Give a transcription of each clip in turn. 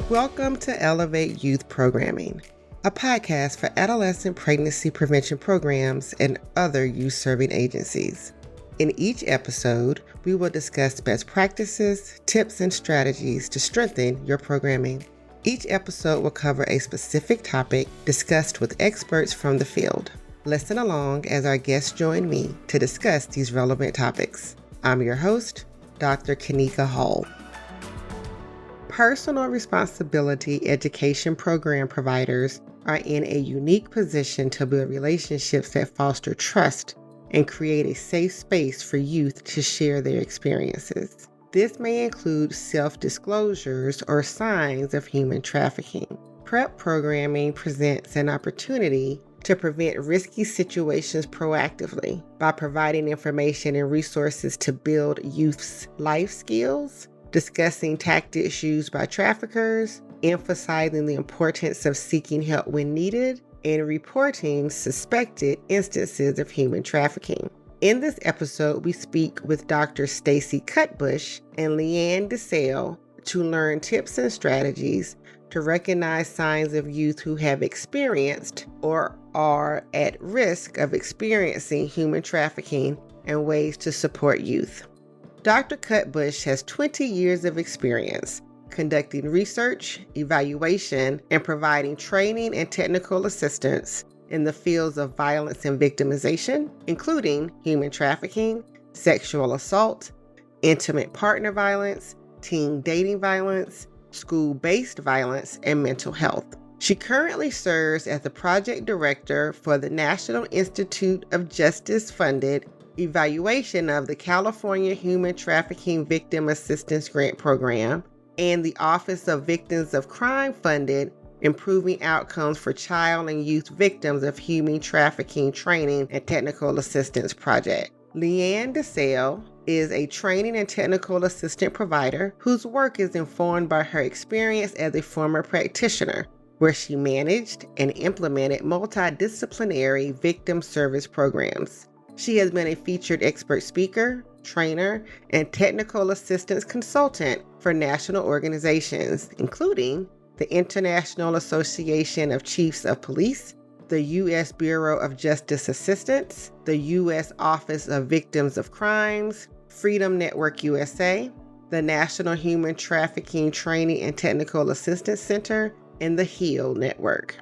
Welcome to Elevate Youth Programming, a podcast for adolescent pregnancy prevention programs and other youth-serving agencies. In each episode, we will discuss best practices, tips, and strategies to strengthen your programming. Each episode will cover a specific topic discussed with experts from the field. Listen along as our guests join me to discuss these relevant topics. I'm your host, Dr. Kanika Hall. Personal responsibility education program providers are in a unique position to build relationships that foster trust and create a safe space for youth to share their experiences. This may include self-disclosures or signs of human trafficking. PrEP programming presents an opportunity to prevent risky situations proactively by providing information and resources to build youth's life skills, discussing tactics used by traffickers, emphasizing the importance of seeking help when needed, and reporting suspected instances of human trafficking. In this episode, we speak with Dr. Stacey Cutbush and Leanne Desselle to learn tips and strategies to recognize signs of youth who have experienced or are at risk of experiencing human trafficking and ways to support youth. Dr. Cutbush has 20 years of experience conducting research, evaluation, and providing training and technical assistance in the fields of violence and victimization, including human trafficking, sexual assault, intimate partner violence, teen dating violence, school-based violence, and mental health. She currently serves as the project director for the National Institute of Justice-funded evaluation of the California Human Trafficking Victim Assistance Grant Program and the Office of Victims of Crime funded Improving Outcomes for Child and Youth Victims of Human Trafficking Training and Technical Assistance Project. Leanne Desselle is a training and technical assistant provider whose work is informed by her experience as a former practitioner, where she managed and implemented multidisciplinary victim service programs. She has been a featured expert speaker, trainer, and technical assistance consultant for national organizations, including the International Association of Chiefs of Police, the U.S. Bureau of Justice Assistance, the U.S. Office of Victims of Crimes, Freedom Network USA, the National Human Trafficking Training and Technical Assistance Center, and the HEAL Network.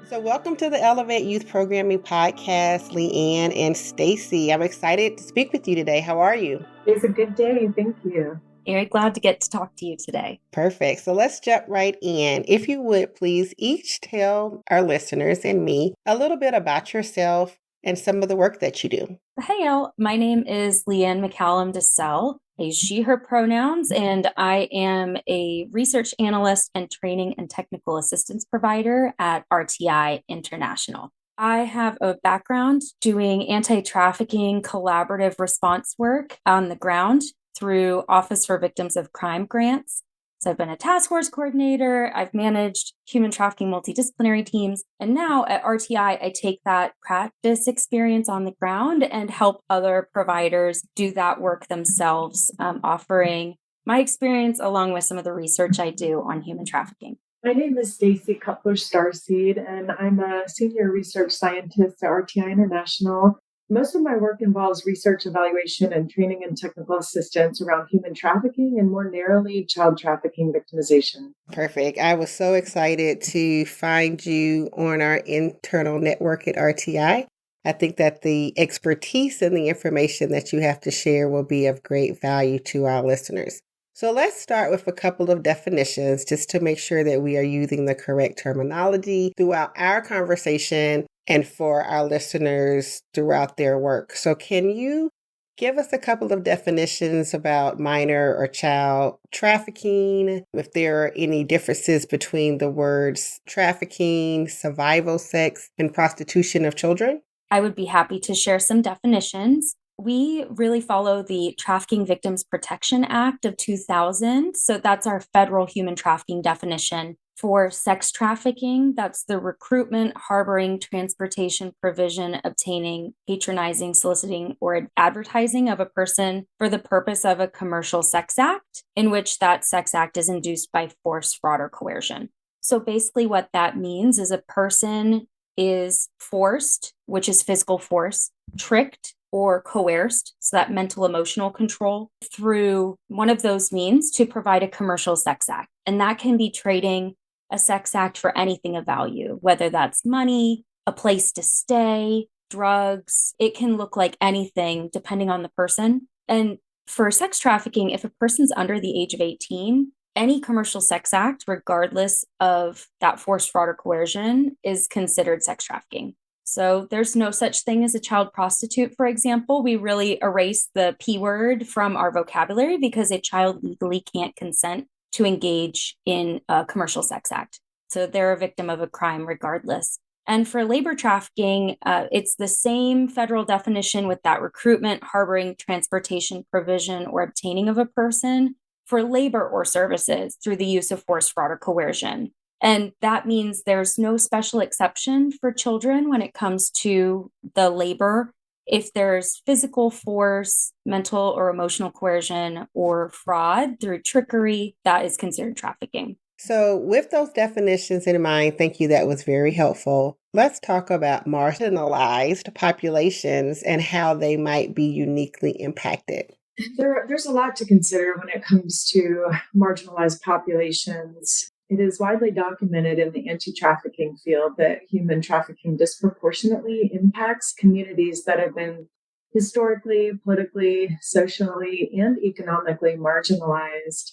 So welcome to the Elevate Youth Programming Podcast, Leanne and Stacey. I'm excited to speak with you today. How are you? It's a good day. Thank you. Very glad to get to talk to you today. Perfect. So let's jump right in. If you would, please each tell our listeners and me a little bit about yourself and some of the work that you do. Hey, y'all. My name is Leanne McCallum Desselle. I use she, her pronouns, and I am a research analyst and training and technical assistance provider at RTI International. I have a background doing anti-trafficking collaborative response work on the ground through Office for Victims of Crime grants. So I've been a task force coordinator, I've managed human trafficking multidisciplinary teams, and now at RTI, I take that practice experience on the ground and help other providers do that work themselves, offering my experience along with some of the research I do on human trafficking. My name is Stacey Cutbush Starseed, and I'm a senior research scientist at RTI International. Most of my work involves research, evaluation, and training and technical assistance around human trafficking and more narrowly, child trafficking victimization. Perfect. I was so excited to find you on our internal network at RTI. I think that the expertise and the information that you have to share will be of great value to our listeners. So let's start with a couple of definitions just to make sure that we are using the correct terminology throughout our conversation and for our listeners throughout their work. So can you give us a couple of definitions about minor or child trafficking, if there are any differences between the words trafficking, survival sex, and prostitution of children? I would be happy to share some definitions. We really follow the Trafficking Victims Protection Act of 2000. So that's our federal human trafficking definition For sex trafficking, that's the recruitment, harboring, transportation, provision, obtaining, patronizing, soliciting, or advertising of a person for the purpose of a commercial sex act, in which that sex act is induced by force, fraud, or coercion. So basically, what that means is a person is forced, which is physical force, tricked, or coerced, so that mental emotional control, through one of those means to provide a commercial sex act. And that can be trading a sex act for anything of value, whether that's money, a place to stay, drugs. It can look like anything depending on the person. And for sex trafficking, if a person's under the age of 18, any commercial sex act, regardless of that force, fraud, or coercion, is considered sex trafficking. So there's no such thing as a child prostitute, for example. We really erase the P word from our vocabulary because a child legally can't consent to engage in a commercial sex act. So they're a victim of a crime regardless. And for labor trafficking, it's the same federal definition with that recruitment, harboring, transportation, provision, or obtaining of a person for labor or services through the use of force, fraud, or coercion. And that means there's no special exception for children when it comes to the labor. If there's physical force, mental or emotional coercion, or fraud through trickery, that is considered trafficking. So, with those definitions in mind, thank you, that was very helpful. Let's talk about marginalized populations and how they might be uniquely impacted. There's a lot to consider when it comes to marginalized populations. It is widely documented in the anti-trafficking field that human trafficking disproportionately impacts communities that have been historically, politically, socially, and economically marginalized,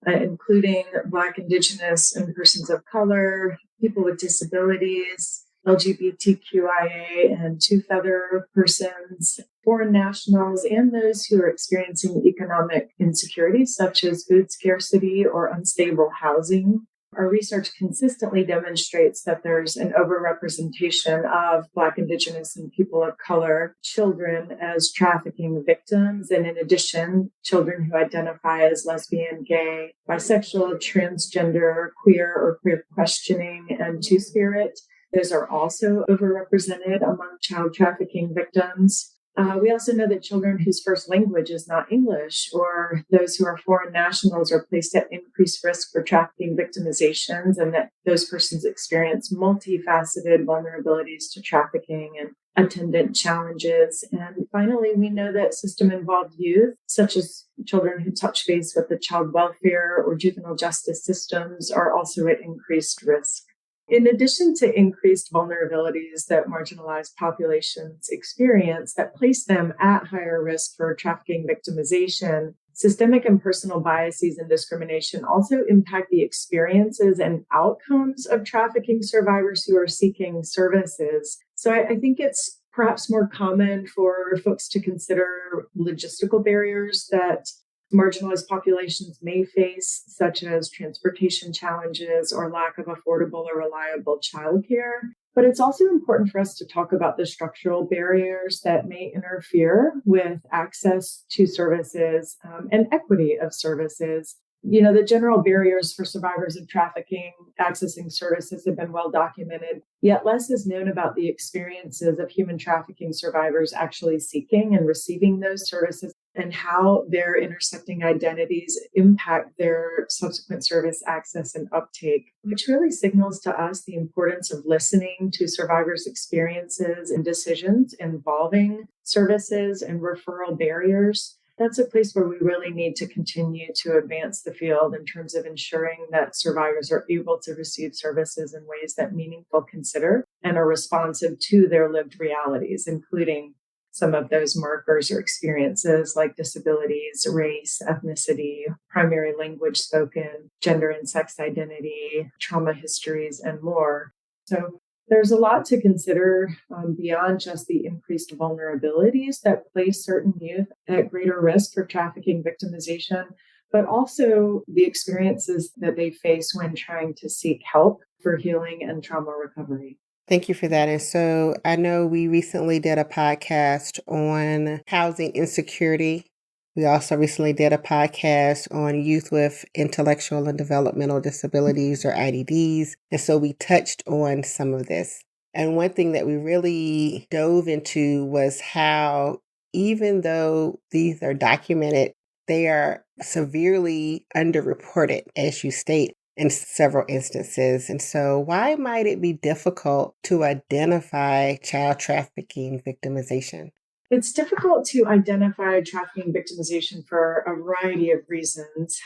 including Black, Indigenous, and persons of color, people with disabilities, LGBTQIA and two-feather persons, foreign nationals, and those who are experiencing economic insecurity, such as food scarcity or unstable housing. Our research consistently demonstrates that there's an overrepresentation of Black, Indigenous, and people of color children as trafficking victims. And in addition, children who identify as lesbian, gay, bisexual, transgender, queer, or queer questioning, and two-spirit. Those are also overrepresented among child trafficking victims. We also know that children whose first language is not English or those who are foreign nationals are placed at increased risk for trafficking victimizations, and that those persons experience multifaceted vulnerabilities to trafficking and attendant challenges. And finally, we know that system-involved youth, such as children who touch base with the child welfare or juvenile justice systems, are also at increased risk. In addition to increased vulnerabilities that marginalized populations experience that place them at higher risk for trafficking victimization, systemic and personal biases and discrimination also impact the experiences and outcomes of trafficking survivors who are seeking services. So I think it's perhaps more common for folks to consider logistical barriers that marginalized populations may face, such as transportation challenges or lack of affordable or reliable childcare. But it's also important for us to talk about the structural barriers that may interfere with access to services and equity of services. You know, the general barriers for survivors of trafficking accessing services have been well documented, yet less is known about the experiences of human trafficking survivors actually seeking and receiving those services and how their intersecting identities impact their subsequent service access and uptake, which really signals to us the importance of listening to survivors' experiences and decisions involving services and referral barriers. That's a place where we really need to continue to advance the field in terms of ensuring that survivors are able to receive services in ways that meaningful consider and are responsive to their lived realities, including some of those markers or experiences like disabilities, race, ethnicity, primary language spoken, gender and sex identity, trauma histories, and more. So there's a lot to consider beyond just the increased vulnerabilities that place certain youth at greater risk for trafficking victimization, but also the experiences that they face when trying to seek help for healing and trauma recovery. Thank you for that. And so I know we recently did a podcast on housing insecurity We also recently did a podcast on youth with intellectual and developmental disabilities or IDDs. And so we touched on some of this. And one thing that we really dove into was how, even though these are documented, they are severely underreported, as you state, in several instances. And so why might it be difficult to identify child trafficking victimization? It's difficult to identify trafficking victimization for a variety of reasons,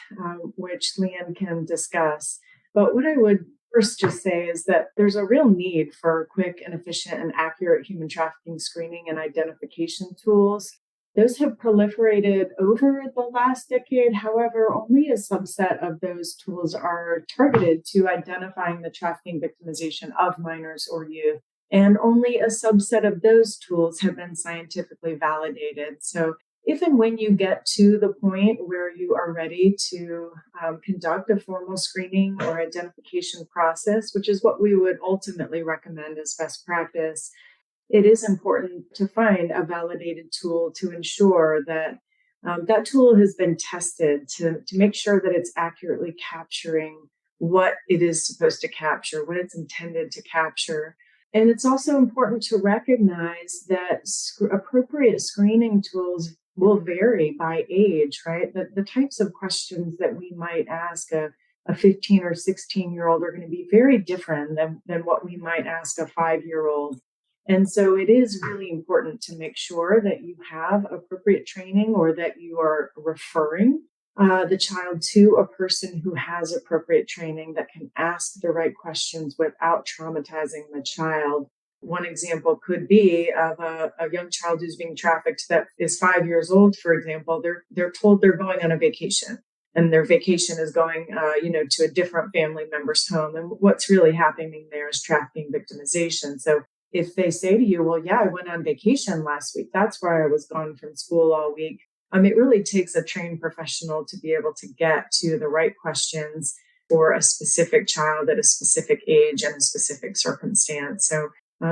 which Leanne can discuss. But what I would first just say is that there's a real need for quick and efficient and accurate human trafficking screening and identification tools. Those have proliferated over the last decade. However, only a subset of those tools are targeted to identifying the trafficking victimization of minors or youth. And only a subset of those tools have been scientifically validated. So if and when you get to the point where you are ready to conduct a formal screening or identification process, which is what we would ultimately recommend as best practice, it is important to find a validated tool to ensure that that tool has been tested to make sure that it's accurately capturing what it is supposed to capture, what it's intended to capture. And it's also important to recognize that appropriate screening tools will vary by age, right? The types of questions that we might ask a 15 or 16-year-old are going to be very different than what we might ask a 5-year-old. And so it is really important to make sure that you have appropriate training or that you are referring the child to a person who has appropriate training that can ask the right questions without traumatizing the child. One example could be of a young child who's being trafficked that is 5 years old, for example. They're told they're going on a vacation, and their vacation is going, to a different family member's home. And what's really happening there is trafficking victimization. So if they say to you, well, yeah, I went on vacation last week, that's where I was gone from school all week. It really takes a trained professional to be able to get to the right questions for a specific child at a specific age and a specific circumstance. So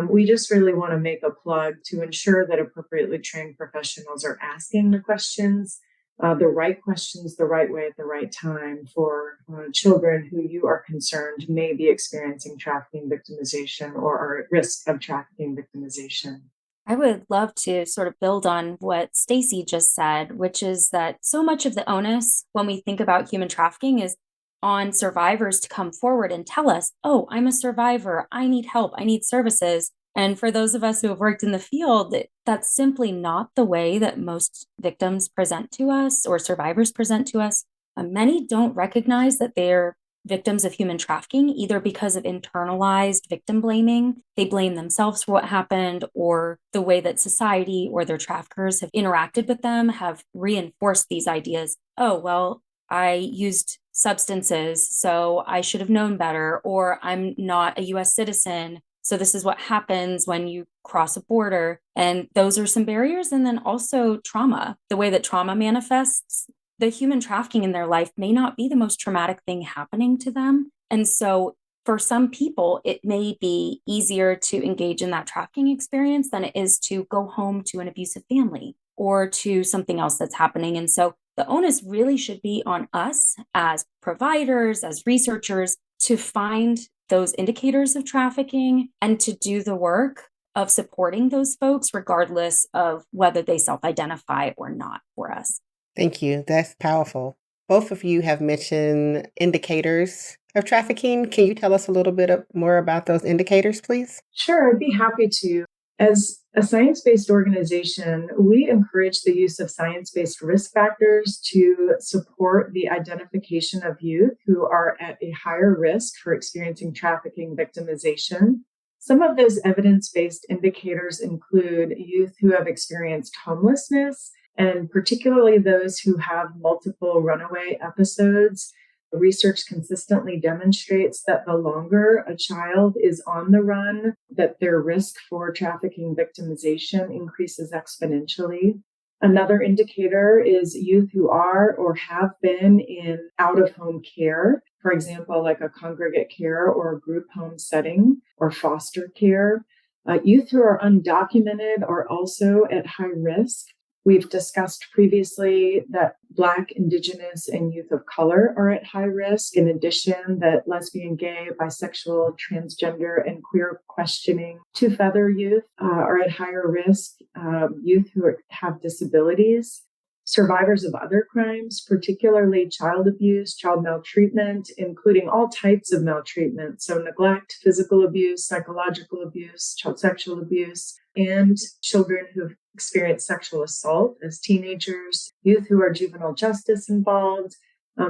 we just really want to make a plug to ensure that appropriately trained professionals are asking the questions, the right questions, the right way at the right time for children who you are concerned may be experiencing trafficking victimization or are at risk of trafficking victimization. I would love to sort of build on what Stacey just said, which is that so much of the onus when we think about human trafficking is on survivors to come forward and tell us, oh, I'm a survivor, I need help, I need services. And for those of us who have worked in the field, that's simply not the way that most victims present to us or survivors present to us. Many don't recognize that they're victims of human trafficking, either because of internalized victim blaming. They blame themselves for what happened, or the way that society or their traffickers have interacted with them have reinforced these ideas. Oh, well, I used substances, so I should have known better, or I'm not a US citizen, so this is what happens when you cross a border. And those are some barriers. And then also trauma, the way that trauma manifests. The human trafficking in their life may not be the most traumatic thing happening to them. And so for some people, it may be easier to engage in that trafficking experience than it is to go home to an abusive family or to something else that's happening. And so the onus really should be on us as providers, as researchers, to find those indicators of trafficking and to do the work of supporting those folks, regardless of whether they self-identify or not for us. Thank you. That's powerful. Both of you have mentioned indicators of trafficking. Can you tell us a little bit more about those indicators, please? Sure, I'd be happy to. As a science-based organization, we encourage the use of science-based risk factors to support the identification of youth who are at a higher risk for experiencing trafficking victimization. Some of those evidence-based indicators include youth who have experienced homelessness, and particularly those who have multiple runaway episodes. Research consistently demonstrates that the longer a child is on the run, that their risk for trafficking victimization increases exponentially. Another indicator is youth who are or have been in out-of-home care, for example, like a congregate care or a group home setting or foster care. Youth who are undocumented are also at high risk. We've discussed previously that Black, Indigenous, and youth of color are at high risk. In addition, that lesbian, gay, bisexual, transgender, and queer questioning to feather youth are at higher risk. Youth who have disabilities, survivors of other crimes, particularly child abuse, child maltreatment, including all types of maltreatment. So neglect, physical abuse, psychological abuse, child sexual abuse, and children who've experienced sexual assault as teenagers, youth who are juvenile justice involved,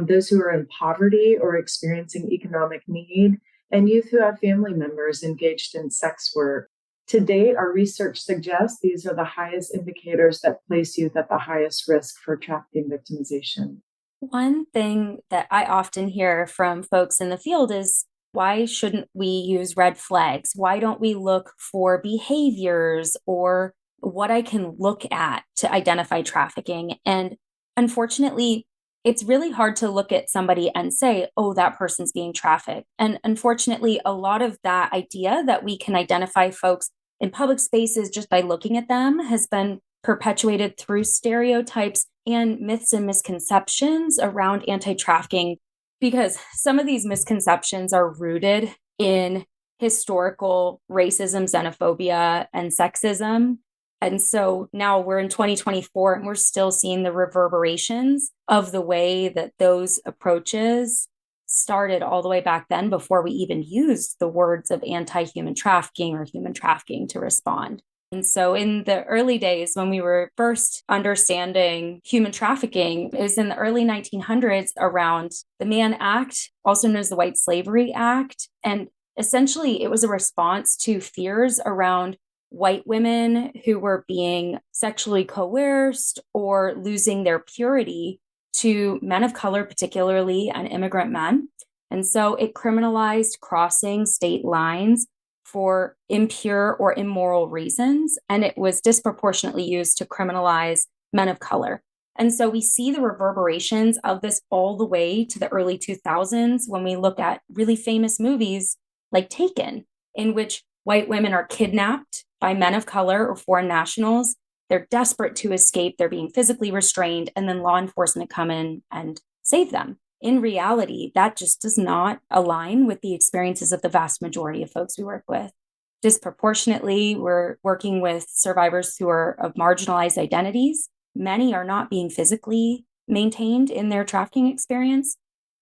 those who are in poverty or experiencing economic need, and youth who have family members engaged in sex work. To date, our research suggests these are the highest indicators that place youth at the highest risk for trafficking victimization. One thing that I often hear from folks in the field is, why shouldn't we use red flags? Why don't we look for behaviors or what I can look at to identify trafficking? And unfortunately, it's really hard to look at somebody and say, oh, that person's being trafficked. And unfortunately, a lot of that idea that we can identify folks in public spaces just by looking at them has been perpetuated through stereotypes and myths and misconceptions around anti-trafficking, because some of these misconceptions are rooted in historical racism, xenophobia, and sexism. And so now we're in 2024 and we're still seeing the reverberations of the way that those approaches started all the way back then, before we even used the words of anti-human trafficking or human trafficking to respond. And so in the early days, when we were first understanding human trafficking, it was in the early 1900s around the Mann Act, also known as the White Slavery Act. And essentially, it was a response to fears around white women who were being sexually coerced or losing their purity to men of color, particularly, and immigrant men. And so it criminalized crossing state lines for impure or immoral reasons, and it was disproportionately used to criminalize men of color. And so we see the reverberations of this all the way to the early 2000s when we look at really famous movies like Taken, in which white women are kidnapped by men of color or foreign nationals. They're desperate to escape. They're being physically restrained, and then law enforcement come in and save them. In reality, that just does not align with the experiences of the vast majority of folks we work with. Disproportionately, we're working with survivors who are of marginalized identities. Many are not being physically maintained in their trafficking experience.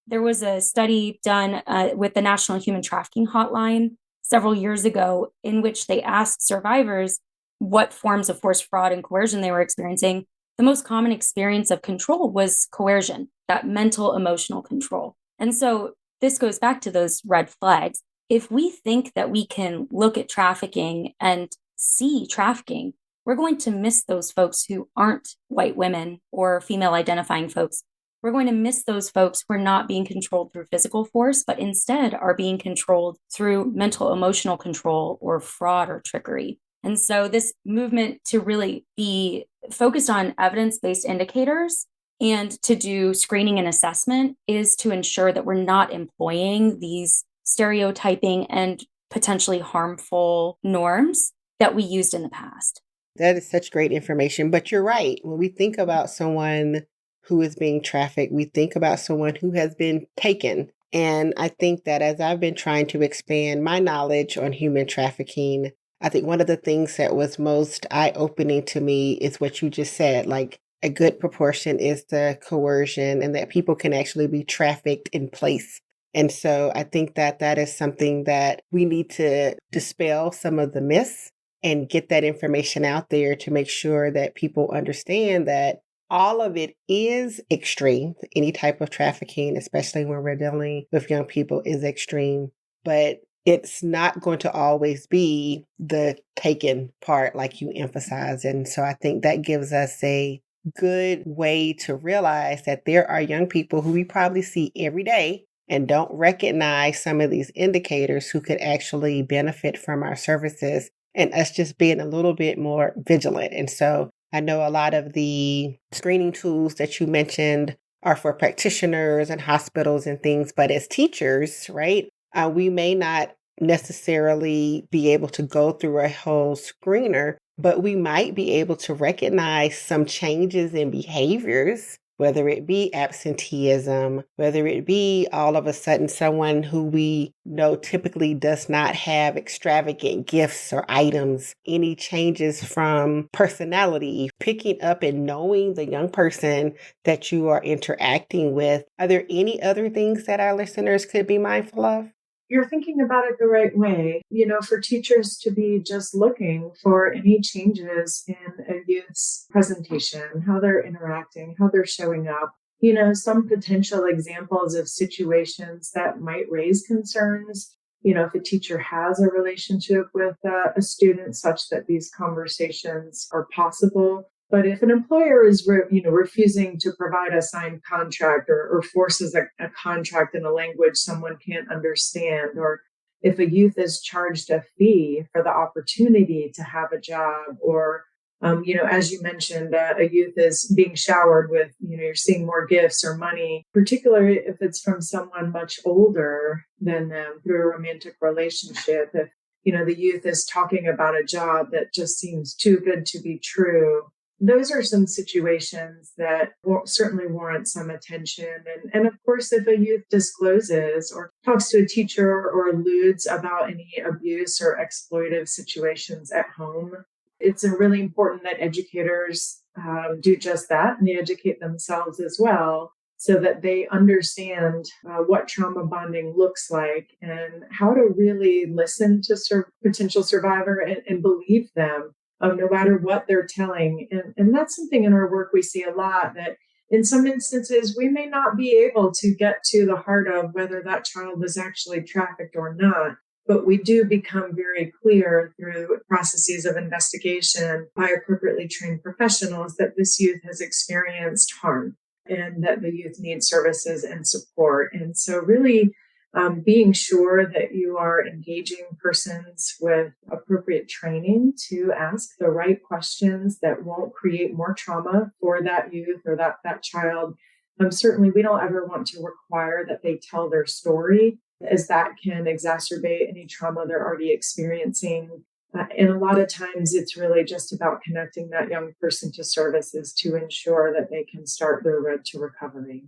There was a study done with the National Human Trafficking Hotline several years ago, in which they asked survivors what forms of forced fraud and coercion they were experiencing. The most common experience of control was coercion, that mental, emotional control. And so this goes back to those red flags. If we think that we can look at trafficking and see trafficking, we're going to miss those folks who aren't white women or female identifying folks. We're going to miss those folks who are not being controlled through physical force, but instead are being controlled through mental, emotional control or fraud or trickery. And so this movement to really be focused on evidence-based indicators and to do screening and assessment is to ensure that we're not employing these stereotyping and potentially harmful norms that we used in the past. That is such great information. But you're right. When we think about someone who is being trafficked, we think about someone who has been taken. And I think that as I've been trying to expand my knowledge on human trafficking, I think one of the things that was most eye-opening to me is what you just said, like a good proportion is the coercion and that people can actually be trafficked in place. And so I think that that is something that we need to dispel some of the myths and get that information out there to make sure that people understand that all of it is extreme. Any type of trafficking, especially when we're dealing with young people, is extreme. But it's not going to always be the taken part like you emphasize. And so I think that gives us a good way to realize that there are young people who we probably see every day and don't recognize some of these indicators who could actually benefit from our services, and us just being a little bit more vigilant. And so I know a lot of the screening tools that you mentioned are for practitioners and hospitals and things, but as teachers, right, we may not necessarily be able to go through a whole screener, but we might be able to recognize some changes in behaviors, whether it be absenteeism, whether it be all of a sudden someone who we know typically does not have extravagant gifts or items, any changes from personality, picking up and knowing the young person that you are interacting with. Are there any other things that our listeners could be mindful of? You're thinking about it the right way. For teachers to be just looking for any changes in a youth's presentation, how they're interacting, how they're showing up. Some potential examples of situations that might raise concerns. If a teacher has a relationship with a student such that these conversations are possible. But if an employer is, refusing to provide a signed contract or forces a contract in a language someone can't understand, or if a youth is charged a fee for the opportunity to have a job, or, as you mentioned, a youth is being showered with, you're seeing more gifts or money, particularly if it's from someone much older than them through a romantic relationship. If, the youth is talking about a job that just seems too good to be true. Those are some situations that will certainly warrant some attention. And of course, if a youth discloses or talks to a teacher or alludes about any abuse or exploitive situations at home, it's really important that educators do just that, and they educate themselves as well, so that they understand what trauma bonding looks like and how to really listen to potential survivor and believe them. No matter what they're telling. And that's something in our work we see a lot, that in some instances, we may not be able to get to the heart of whether that child was actually trafficked or not. But we do become very clear through processes of investigation by appropriately trained professionals that this youth has experienced harm and that the youth needs services and support. And so really, being sure that you are engaging persons with appropriate training to ask the right questions that won't create more trauma for that youth or that child. Certainly, we don't ever want to require that they tell their story, as that can exacerbate any trauma they're already experiencing. And a lot of times it's really just about connecting that young person to services to ensure that they can start their road to recovery.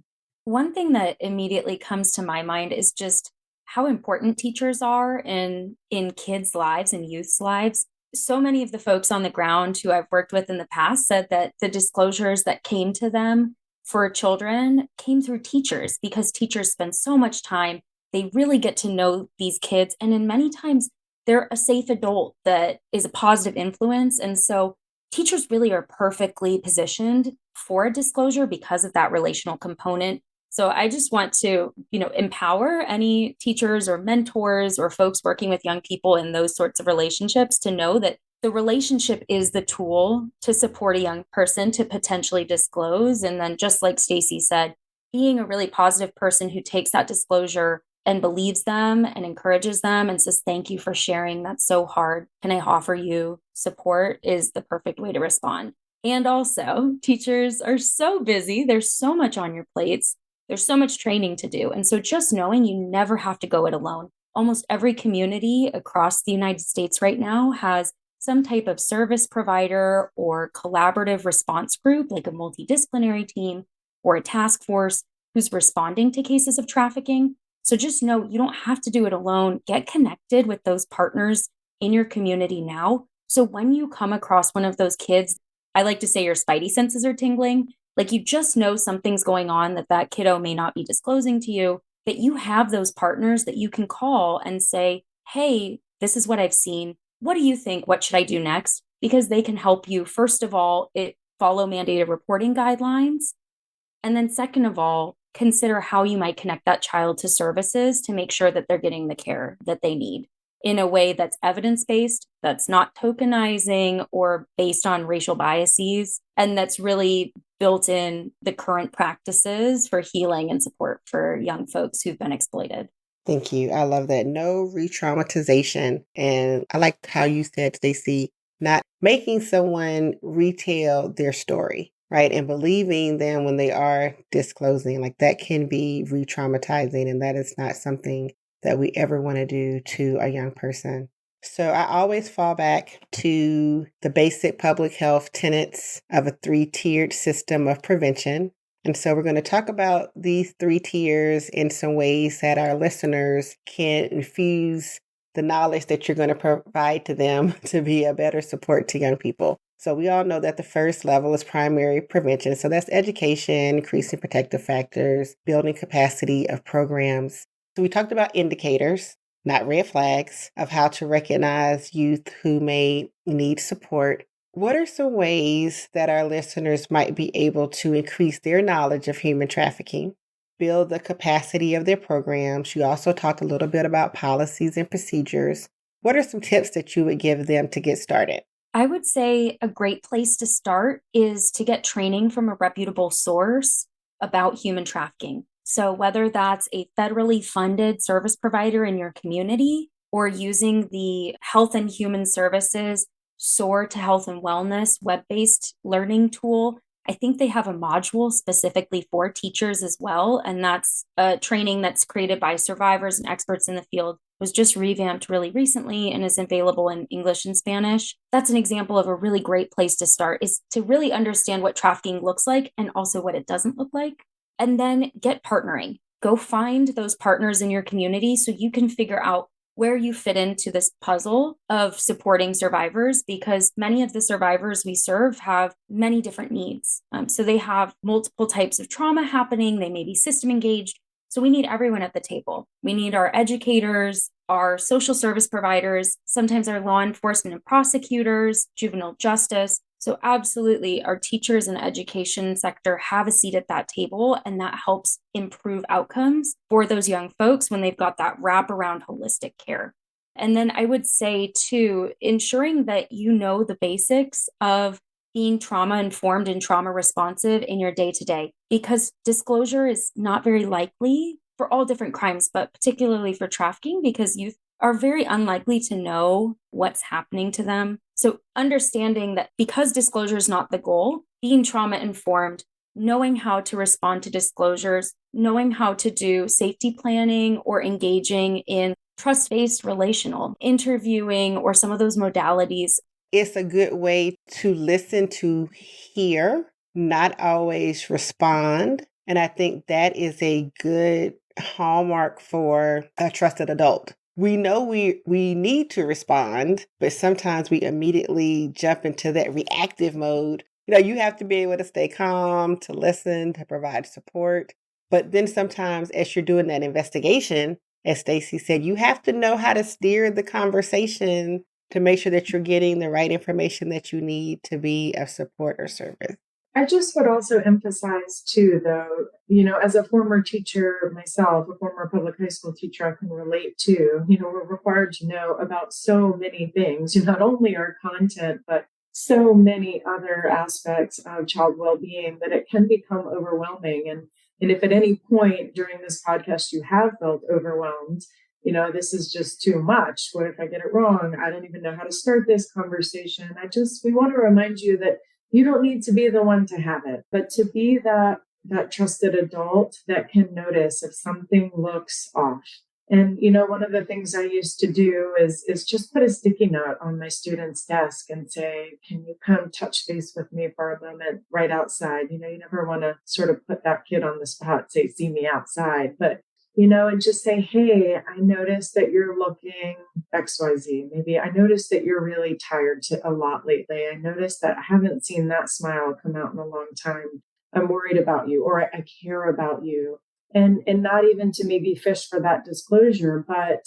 One thing that immediately comes to my mind is just how important teachers are in kids' lives and youth's lives. So many of the folks on the ground who I've worked with in the past said that the disclosures that came to them for children came through teachers, because teachers spend so much time. They really get to know these kids. And in many times, they're a safe adult that is a positive influence. And so teachers really are perfectly positioned for a disclosure because of that relational component. So I just want to, empower any teachers or mentors or folks working with young people in those sorts of relationships to know that the relationship is the tool to support a young person to potentially disclose. And then, just like Stacey said, being a really positive person who takes that disclosure and believes them and encourages them and says, "Thank you for sharing. That's so hard. Can I offer you support?" is the perfect way to respond. And also, teachers are so busy. There's so much on your plates. There's so much training to do. And so just knowing you never have to go it alone. Almost every community across the United States right now has some type of service provider or collaborative response group, like a multidisciplinary team or a task force who's responding to cases of trafficking. So just know you don't have to do it alone. Get connected with those partners in your community now. So when you come across one of those kids, I like to say your spidey senses are tingling. Like, you just know something's going on that kiddo may not be disclosing to you, that you have those partners that you can call and say, "Hey, this is what I've seen. What do you think? What should I do next?" Because they can help you, first of all, follow mandated reporting guidelines. And then second of all, consider how you might connect that child to services to make sure that they're getting the care that they need in a way that's evidence-based, that's not tokenizing or based on racial biases, and that's really built in the current practices for healing and support for young folks who've been exploited. Thank you. I love that. No re-traumatization. And I like how you said, Stacey, not making someone retell their story, right? And believing them when they are disclosing. Like, that can be re-traumatizing, and that is not something that we ever want to do to a young person. So I always fall back to the basic public health tenets of a 3-tiered system of prevention. And so we're going to talk about these 3 tiers in some ways that our listeners can infuse the knowledge that you're going to provide to them to be a better support to young people. So we all know that the first level is primary prevention. So that's education, increasing protective factors, building capacity of programs. So we talked about indicators, not red flags, of how to recognize youth who may need support. What are some ways that our listeners might be able to increase their knowledge of human trafficking, build the capacity of their programs? You also talked a little bit about policies and procedures. What are some tips that you would give them to get started? I would say a great place to start is to get training from a reputable source about human trafficking. So whether that's a federally funded service provider in your community or using the Health and Human Services SOAR to Health and Wellness web-based learning tool, I think they have a module specifically for teachers as well. And that's a training that's created by survivors and experts in the field, was just revamped really recently and is available in English and Spanish. That's an example of a really great place to start, is to really understand what trafficking looks like and also what it doesn't look like. And then get partnering. Go find those partners in your community so you can figure out where you fit into this puzzle of supporting survivors, because many of the survivors we serve have many different needs. So they have multiple types of trauma happening. They may be system engaged. So we need everyone at the table. We need our educators, our social service providers, sometimes our law enforcement and prosecutors, juvenile justice. So absolutely, our teachers and education sector have a seat at that table, and that helps improve outcomes for those young folks when they've got that wraparound holistic care. And then I would say, too, ensuring that you know the basics of being trauma informed and trauma responsive in your day to day, because disclosure is not very likely for all different crimes, but particularly for trafficking, because youth are very unlikely to know what's happening to them. So understanding that because disclosure is not the goal, being trauma informed, knowing how to respond to disclosures, knowing how to do safety planning or engaging in trust-based relational interviewing or some of those modalities. It's a good way to listen to hear, not always respond. And I think that is a good hallmark for a trusted adult. We know we need to respond, but sometimes we immediately jump into that reactive mode. You have to be able to stay calm, to listen, to provide support. But then sometimes as you're doing that investigation, as Stacey said, you have to know how to steer the conversation to make sure that you're getting the right information that you need to be of support or service. I just would also emphasize too, though, as a former teacher myself, a former public high school teacher, I can relate to, we're required to know about so many things, not only our content, but so many other aspects of child well-being that it can become overwhelming. And if at any point during this podcast you have felt overwhelmed, this is just too much. What if I get it wrong? I don't even know how to start this conversation. We want to remind you that you don't need to be the one to have it, but to be that trusted adult that can notice if something looks off. And, one of the things I used to do is just put a sticky note on my student's desk and say, can you come touch base with me for a moment right outside? You never want to sort of put that kid on the spot, say, see me outside. But and just say, hey, I noticed that you're looking XYZ. Maybe I noticed that you're really tired a lot lately. I noticed that I haven't seen that smile come out in a long time. I'm worried about you, or I care about you. And not even to maybe fish for that disclosure, but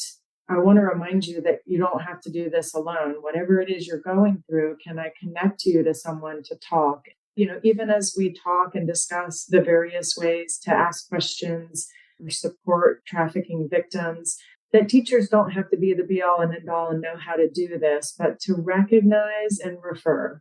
I want to remind you that you don't have to do this alone. Whatever it is you're going through, can I connect you to someone to talk? Even as we talk and discuss the various ways to ask questions or support trafficking victims, that teachers don't have to be the be all and end all and know how to do this, but to recognize and refer.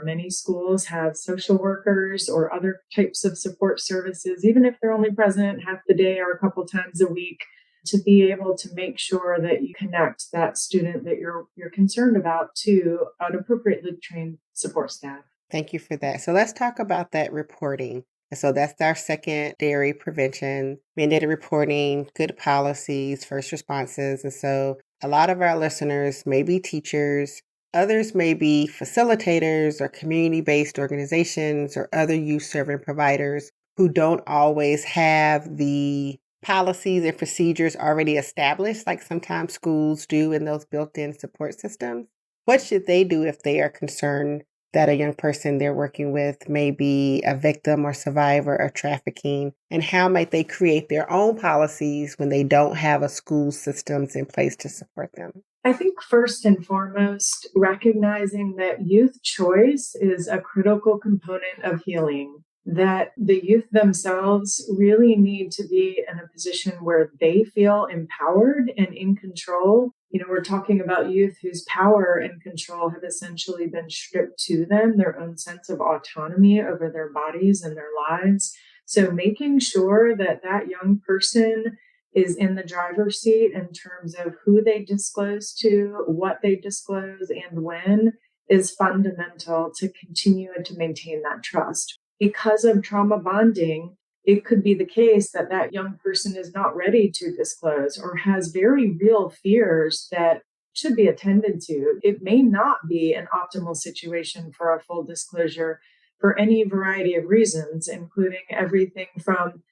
Many schools have social workers or other types of support services, even if they're only present half the day or a couple times a week, to be able to make sure that you connect that student that you're concerned about to an appropriately trained support staff. Thank you for that. So let's talk about that reporting. And so that's our secondary prevention, mandated reporting, good policies, first responses. And so A lot of our listeners may be teachers, others may be facilitators or community-based organizations or other youth serving providers who don't always have the policies and procedures already established, like sometimes schools do in those built-in support systems. What should they do if they are concerned that a young person they're working with may be a victim or survivor of trafficking? And how might they create their own policies when they don't have a school systems in place to support them? I think first and foremost, recognizing that youth choice is a critical component of healing, that the youth themselves really need to be in a position where they feel empowered and in control. We're talking about youth whose power and control have essentially been stripped to them, their own sense of autonomy over their bodies and their lives. So making sure that that young person is in the driver's seat in terms of who they disclose to, what they disclose, and when is fundamental to continue and to maintain that trust. Because of trauma bonding, it could be the case that that young person is not ready to disclose or has very real fears that should be attended to. It may not be an optimal situation for a full disclosure for any variety of reasons, including everything from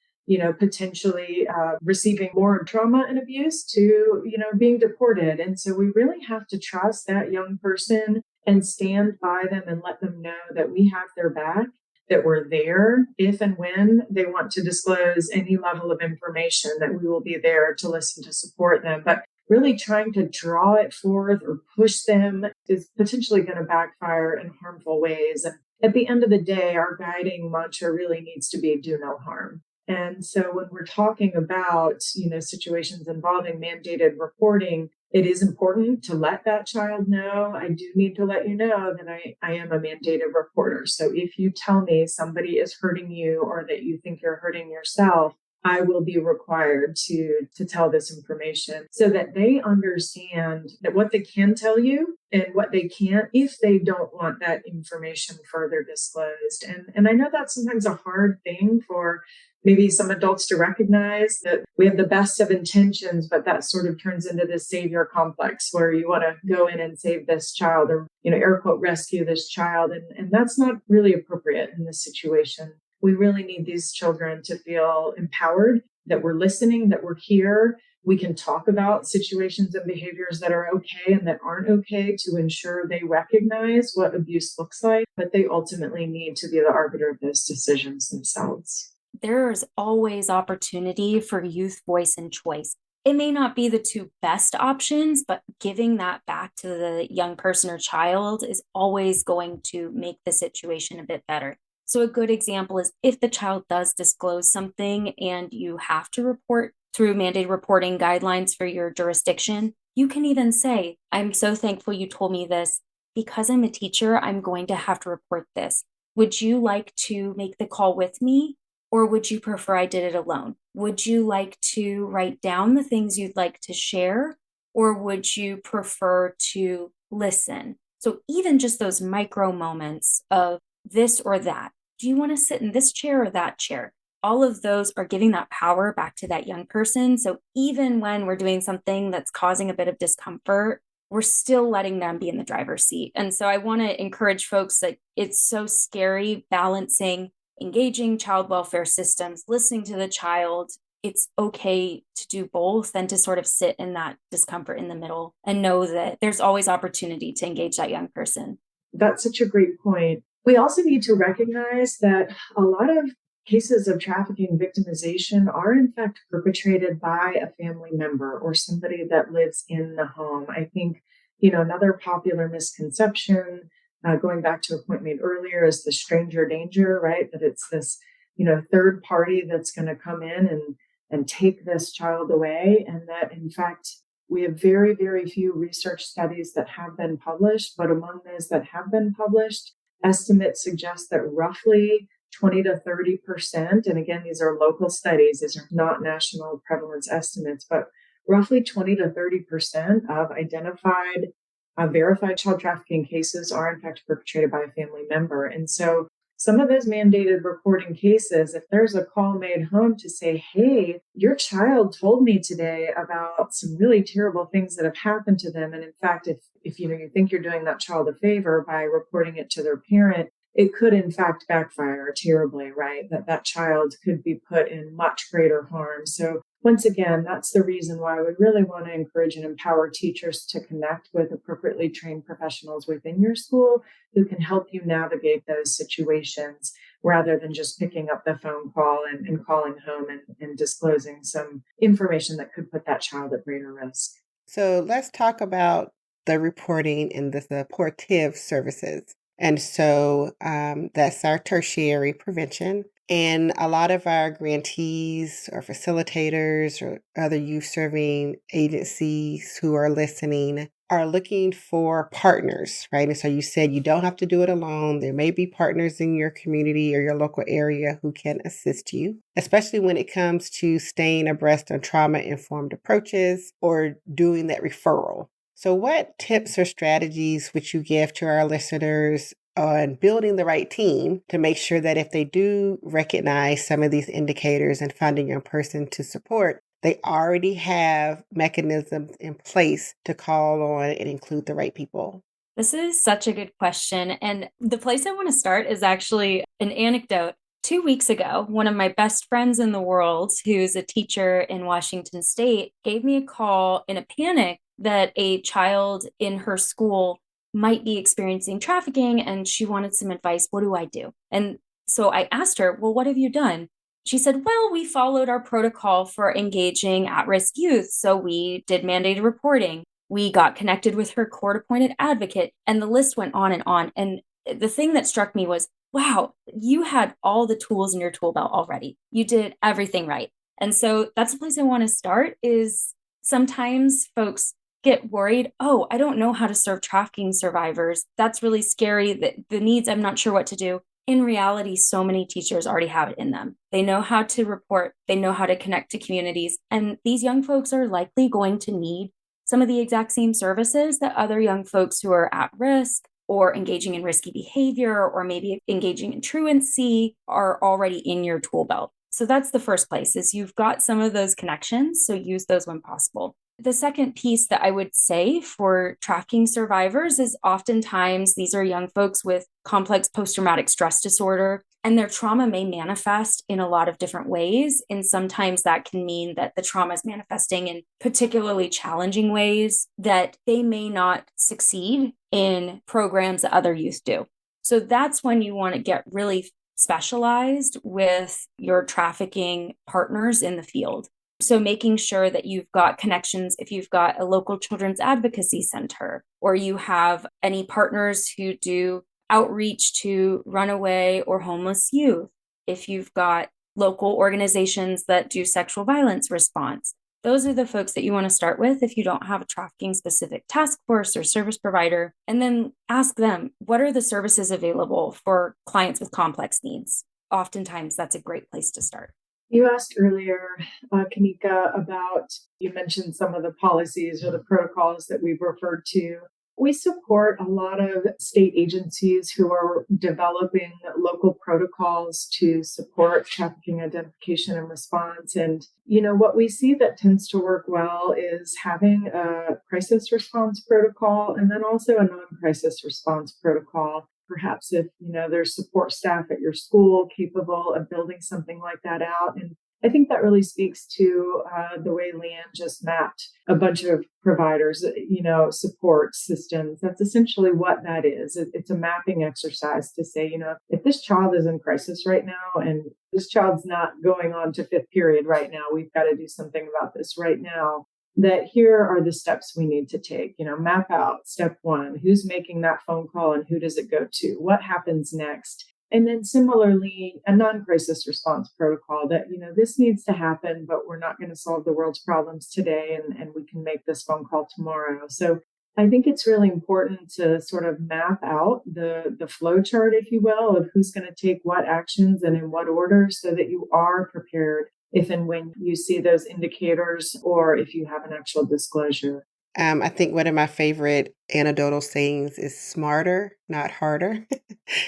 potentially receiving more trauma and abuse to, being deported. And so we really have to trust that young person and stand by them and let them know that we have their back, that we're there if and when they want to disclose any level of information, that we will be there to listen, to support them. But really trying to draw it forth or push them is potentially going to backfire in harmful ways. And at the end of the day, our guiding mantra really needs to be do no harm. And so when we're talking about, situations involving mandated reporting, it is important to let that child know, I do need to let you know that I am a mandated reporter. So if you tell me somebody is hurting you or that you think you're hurting yourself, I will be required to tell this information so that they understand that what they can tell you and what they can't if they don't want that information further disclosed. And I know that's sometimes a hard thing for maybe some adults to recognize, that we have the best of intentions, but that sort of turns into this savior complex where you want to go in and save this child or, air quote, rescue this child. And that's not really appropriate in this situation. We really need these children to feel empowered, that we're listening, that we're here. We can talk about situations and behaviors that are okay and that aren't okay to ensure they recognize what abuse looks like, but they ultimately need to be the arbiter of those decisions themselves. There's always opportunity for youth voice and choice. It may not be the two best options, but giving that back to the young person or child is always going to make the situation a bit better. So a good example is if the child does disclose something and you have to report through mandated reporting guidelines for your jurisdiction, you can even say, I'm so thankful you told me this. Because I'm a teacher, I'm going to have to report this. Would you like to make the call with me? Or would you prefer I did it alone? Would you like to write down the things you'd like to share? Or would you prefer to listen? So even just those micro moments of this or that. Do you want to sit in this chair or that chair? All of those are giving that power back to that young person. So even when we're doing something that's causing a bit of discomfort, we're still letting them be in the driver's seat. And so I want to encourage folks that it's so scary balancing engaging child welfare systems, listening to the child. It's okay to do both and to sort of sit in that discomfort in the middle and know that there's always opportunity to engage that young person. That's such a great point. We also need to recognize that a lot of cases of trafficking victimization are in fact perpetrated by a family member or somebody that lives in the home. I think, another popular misconception, going back to a point made earlier, is the stranger danger, right? That it's this, third party that's going to come in and take this child away. And that in fact, we have very, very few research studies that have been published, but among those that have been published, estimates suggest that roughly 20 to 30%, and again, these are local studies, these are not national prevalence estimates, but roughly 20 to 30% of identified verified child trafficking cases are in fact perpetrated by a family member. And so some of those mandated reporting cases, if there's a call made home to say, hey, your child told me today about some really terrible things that have happened to them. And in fact, if you think you're doing that child a favor by reporting it to their parent, it could in fact backfire terribly, right? That child could be put in much greater harm. So once again, that's the reason why we really want to encourage and empower teachers to connect with appropriately trained professionals within your school who can help you navigate those situations rather than just picking up the phone call and calling home and disclosing some information that could put that child at greater risk. So let's talk about the reporting and the supportive services. And so that's our tertiary prevention. And a lot of our grantees or facilitators or other youth serving agencies who are listening are looking for partners, right? And so you said you don't have to do it alone. There may be partners in your community or your local area who can assist you, especially when it comes to staying abreast of trauma-informed approaches or doing that referral. So what tips or strategies would you give to our listeners on building the right team to make sure that if they do recognize some of these indicators and find a young person to support, they already have mechanisms in place to call on and include the right people? This is such a good question. And the place I want to start is actually an anecdote. 2 weeks ago, one of my best friends in the world, who's a teacher in Washington State, gave me a call in a panic that a child in her school might be experiencing trafficking, and she wanted some advice. What do I do? And so I asked her, well, what have you done? She said, well, we followed our protocol for engaging at-risk youth. So we did mandated reporting. We got connected with her court-appointed advocate, and the list went on and on. And the thing that struck me was, wow, you had all the tools in your tool belt already. You did everything right. And so that's the place I want to start. Is sometimes folks get worried, oh, I don't know how to serve trafficking survivors. That's really scary. The needs, I'm not sure what to do. In reality, so many teachers already have it in them. They know how to report. They know how to connect to communities. And these young folks are likely going to need some of the exact same services that other young folks who are at risk or engaging in risky behavior or maybe engaging in truancy are already in your tool belt. So that's the first place, is you've got some of those connections, so use those when possible. The second piece that I would say for trafficking survivors is oftentimes these are young folks with complex post-traumatic stress disorder, and their trauma may manifest in a lot of different ways. And sometimes that can mean that the trauma is manifesting in particularly challenging ways that they may not succeed in programs that other youth do. So that's when you want to get really specialized with your trafficking partners in the field. So making sure that you've got connections, if you've got a local children's advocacy center, or you have any partners who do outreach to runaway or homeless youth, if you've got local organizations that do sexual violence response, those are the folks that you want to start with if you don't have a trafficking specific task force or service provider. And then ask them, what are the services available for clients with complex needs? Oftentimes, that's a great place to start. You asked earlier, Kanika, about, you mentioned some of the policies or the protocols that we've referred to. We support a lot of state agencies who are developing local protocols to support trafficking identification and response. And, what we see that tends to work well is having a crisis response protocol and then also a non-crisis response protocol. Perhaps if, there's support staff at your school capable of building something like that out. And I think that really speaks to the way Leanne just mapped a bunch of providers, support systems. That's essentially what that is. It's a mapping exercise to say, if this child is in crisis right now and this child's not going on to fifth period right now, we've got to do something about this right now. That here are the steps we need to take, map out step one, who's making that phone call and who does it go to? What happens next? And then similarly, a non-crisis response protocol that, this needs to happen, but we're not going to solve the world's problems today and we can make this phone call tomorrow. So I think it's really important to sort of map out the flow chart, if you will, of who's going to take what actions and in what order so that you are prepared if and when you see those indicators or if you have an actual disclosure. I think one of my favorite anecdotal sayings is smarter, not harder.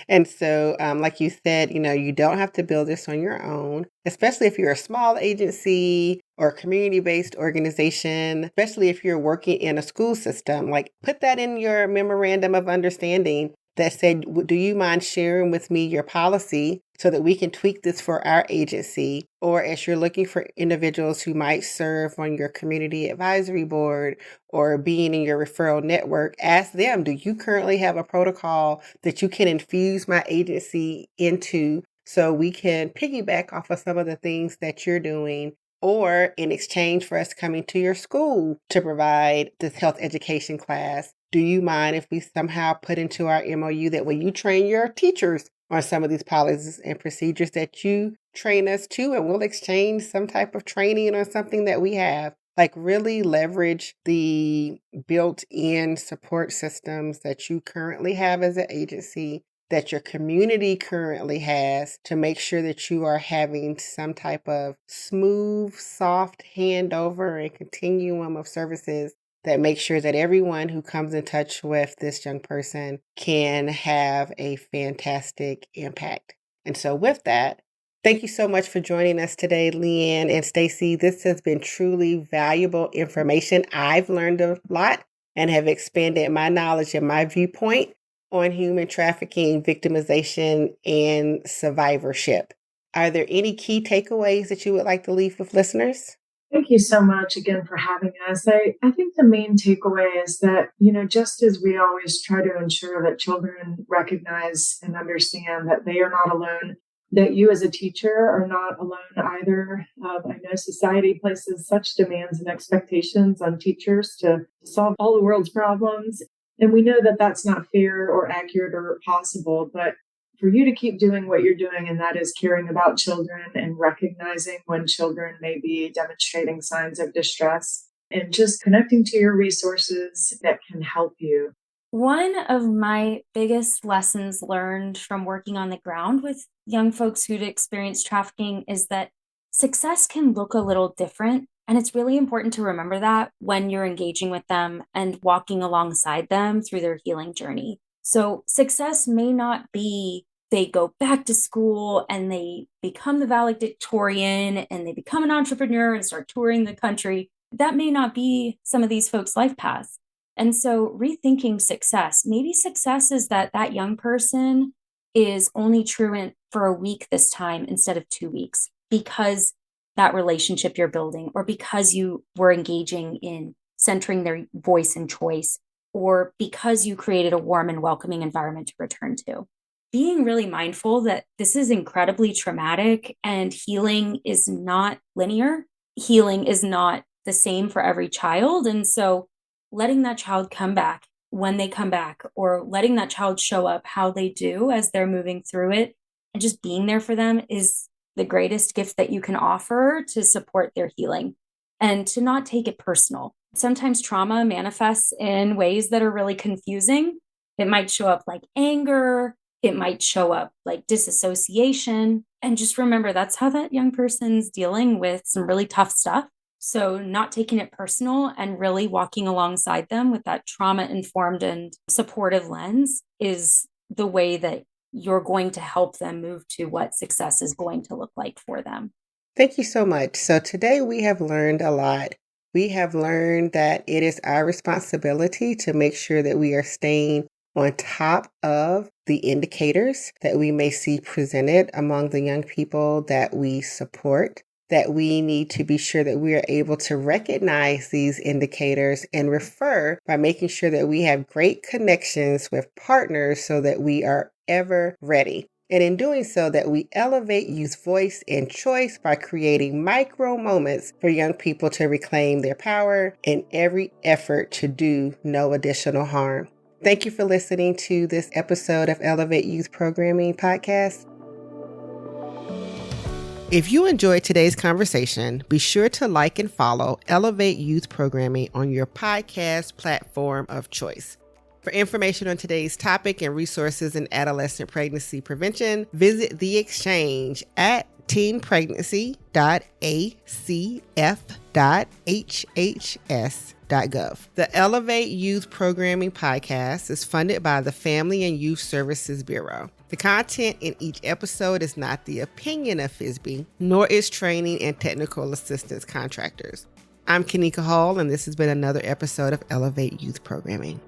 And so, like you said, you don't have to build this on your own, especially if you're a small agency or community-based organization, especially if you're working in a school system. Like, put that in your memorandum of understanding that said, do you mind sharing with me your policy so that we can tweak this for our agency? Or as you're looking for individuals who might serve on your community advisory board or being in your referral network, ask them, do you currently have a protocol that you can infuse my agency into so we can piggyback off of some of the things that you're doing? Or in exchange for us coming to your school to provide this health education class, do you mind if we somehow put into our MOU that when you train your teachers on some of these policies and procedures that you train us too, and we'll exchange some type of training on something that we have? Like, really leverage the built-in support systems that you currently have as an agency, that your community currently has, to make sure that you are having some type of smooth, soft handover and continuum of services that make sure that everyone who comes in touch with this young person can have a fantastic impact. And so with that, thank you so much for joining us today, Leanne and Stacey. This has been truly valuable information. I've learned a lot and have expanded my knowledge and my viewpoint on human trafficking, victimization, and survivorship. Are there any key takeaways that you would like to leave with listeners? Thank you so much again for having us. I think the main takeaway is that, just as we always try to ensure that children recognize and understand that they are not alone, that you as a teacher are not alone either. I know society places such demands and expectations on teachers to solve all the world's problems. And we know that that's not fair or accurate or possible, but for you to keep doing what you're doing, and that is caring about children and recognizing when children may be demonstrating signs of distress and just connecting to your resources that can help you. One of my biggest lessons learned from working on the ground with young folks who'd experienced trafficking is that success can look a little different. And it's really important to remember that when you're engaging with them and walking alongside them through their healing journey. So success may not be they go back to school and they become the valedictorian and they become an entrepreneur and start touring the country. That may not be some of these folks' life paths. And so rethinking success, maybe success is that young person is only truant for a week this time instead of 2 weeks, because that relationship you're building, or because you were engaging in centering their voice and choice, or because you created a warm and welcoming environment to return to. Being really mindful that this is incredibly traumatic and healing is not linear. Healing is not the same for every child. And so letting that child come back when they come back, or letting that child show up how they do as they're moving through it, and just being there for them is the greatest gift that you can offer to support their healing, and to not take it personal. Sometimes trauma manifests in ways that are really confusing. It might show up like anger. It might show up like disassociation. And just remember, that's how that young person's dealing with some really tough stuff. So not taking it personal and really walking alongside them with that trauma-informed and supportive lens is the way that you're going to help them move to what success is going to look like for them. Thank you so much. So today we have learned a lot. We have learned that it is our responsibility to make sure that we are staying on top of the indicators that we may see presented among the young people that we support, that we need to be sure that we are able to recognize these indicators and refer by making sure that we have great connections with partners so that we are ever ready. And in doing so, that we elevate youth voice and choice by creating micro moments for young people to reclaim their power in every effort to do no additional harm. Thank you for listening to this episode of Elevate Youth Programming Podcast. If you enjoyed today's conversation, be sure to like and follow Elevate Youth Programming on your podcast platform of choice. For information on today's topic and resources in adolescent pregnancy prevention, visit The Exchange at teenpregnancy.acf.hhs. The Elevate Youth Programming Podcast is funded by the Family and Youth Services Bureau. The content in each episode is not the opinion of FISB, nor its training and technical assistance contractors. I'm Kanika Hall, and this has been another episode of Elevate Youth Programming.